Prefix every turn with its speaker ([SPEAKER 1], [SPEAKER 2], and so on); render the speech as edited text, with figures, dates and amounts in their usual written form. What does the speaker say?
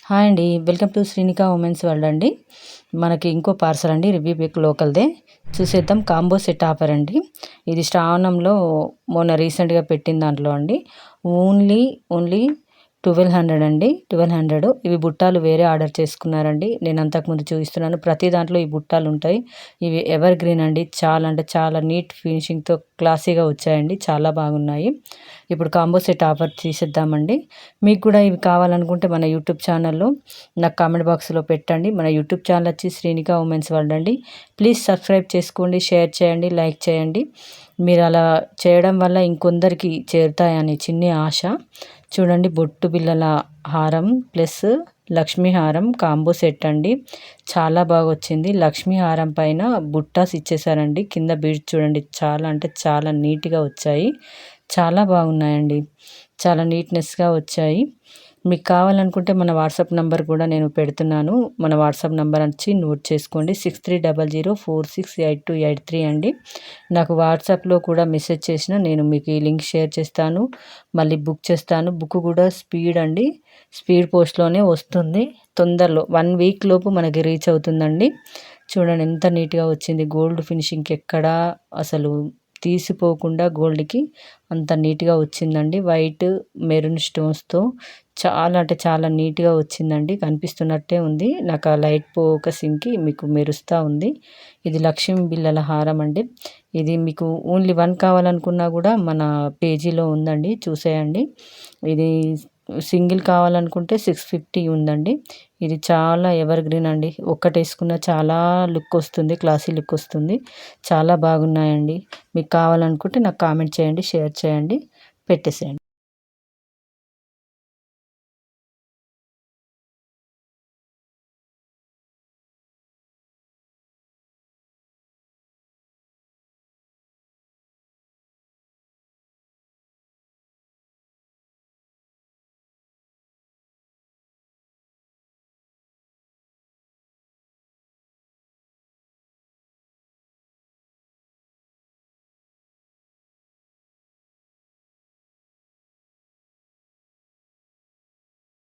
[SPEAKER 1] Hi అండి. Welcome to Srinika women's world అండి. మనకి ఇంకో పార్సల్ అండి రివ్యూ పిక్ లోకల్దే. చూసేద్దాం. కాంబో సెట్ ఆఫర్ అండి. ఇది శ్రావణంలో మొన్న రీసెంట్గా పెట్టిన దాంట్లో అండి. ఓన్లీ 1200 అండి. 1200. ఇవి బుట్టాలు వేరే ఆర్డర్ చేసుకున్నారండి. నేను అంతకుముందు చూపిస్తున్నాను. ప్రతి దాంట్లో ఈ బుట్టాలు ఉంటాయి. ఇవి ఎవర్ గ్రీన్ అండి. చాలా అంటే చాలా నీట్ ఫినిషింగ్తో క్లాసీగా వచ్చాయండి. చాలా బాగున్నాయి. ఇప్పుడు కాంబో సెట్ ఆఫర్ తీసేద్దామండి. మీకు కూడా ఇవి కావాలనుకుంటే మన యూట్యూబ్ ఛానల్లో నాకు కామెంట్ బాక్స్లో పెట్టండి. మన యూట్యూబ్ ఛానల్ వచ్చి శ్రీనిక ఉమెన్స్ వరల్డ్ అండి. ప్లీజ్ సబ్స్క్రైబ్ చేసుకోండి, షేర్ చేయండి, లైక్ చేయండి. మీరు అలా చేయడం వల్ల ఇంకొందరికి చేరుతాయని చిన్ని ఆశ. చూడండి, బొట్టు బిళ్ళల హారం ప్లస్ లక్ష్మీ హారం కాంబో సెట్ అండి. చాలా బాగా వచ్చింది. లక్ష్మీ హారం పైన బుట్టాస్ ఇచ్చేసారండి. కింద బీడ్స్ చూడండి, చాలా అంటే చాలా నీట్గా వచ్చాయి. చాలా బాగున్నాయండి. చాలా నీట్నెస్గా వచ్చాయి. మీకు కావాలనుకుంటే మన వాట్సాప్ నెంబర్ కూడా నేను పెడుతున్నాను. మన వాట్సాప్ నెంబర్ వచ్చి నోట్ చేసుకోండి. 6300468283 అండి. నాకు వాట్సాప్లో కూడా మెసేజ్ చేసిన నేను మీకు ఈ లింక్ షేర్ చేస్తాను. మళ్ళీ బుక్ చేస్తాను. బుక్ కూడా స్పీడ్ అండి. స్పీడ్ పోస్ట్లోనే వస్తుంది. తొందరలో 1 వీక్ లోపు మనకి రీచ్ అవుతుందండి. చూడండి ఎంత నీట్గా వచ్చింది. గోల్డ్ ఫినిషింగ్కి ఎక్కడా అసలు తీసిపోకుండా గోల్డ్కి అంత నీట్గా వచ్చిందండి. వైట్ మెరూన్ స్టోన్స్తో చాలా అంటే చాలా నీట్గా వచ్చిందండి. కనిపిస్తున్నట్టే ఉంది. నాకు ఆ లైట్ ఫోకసింగ్కి మీకు మెరుస్తూ ఉంది. ఇది లక్ష్మీ బిళ్ళల హారం అండి. ఇది మీకు ఓన్లీ 1 కావాలనుకున్నా కూడా మన పేజీలో ఉందండి, చూసేయండి. ఇది సింగిల్ కావాలనుకుంటే 650 ఉందండి. ఇది చాలా ఎవర్ గ్రీన్ అండి. ఒక్కటేసుకున్న చాలా లుక్ వస్తుంది, క్లాసీ లుక్ వస్తుంది. చాలా బాగున్నాయండి. మీకు కావాలనుకుంటే నాకు కామెంట్ చేయండి, షేర్ చేయండి, పెట్టేసేయండి.